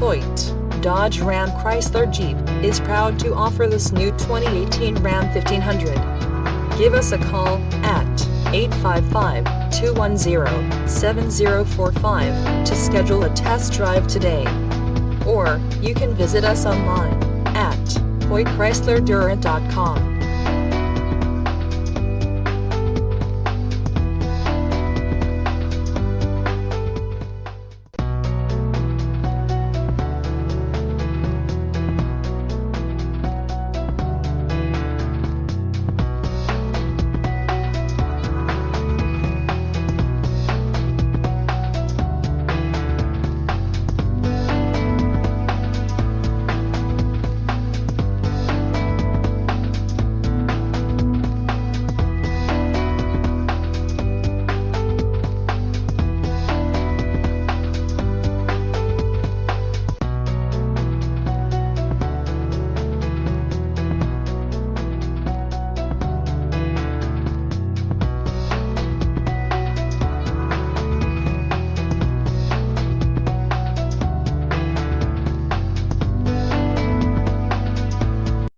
Hoyte, Dodge Ram Chrysler Jeep, is proud to offer this new 2018 Ram 1500. Give us a call at 855-210-7045 to schedule a test drive today. Or, you can visit us online at HoyteChryslerDurant.com.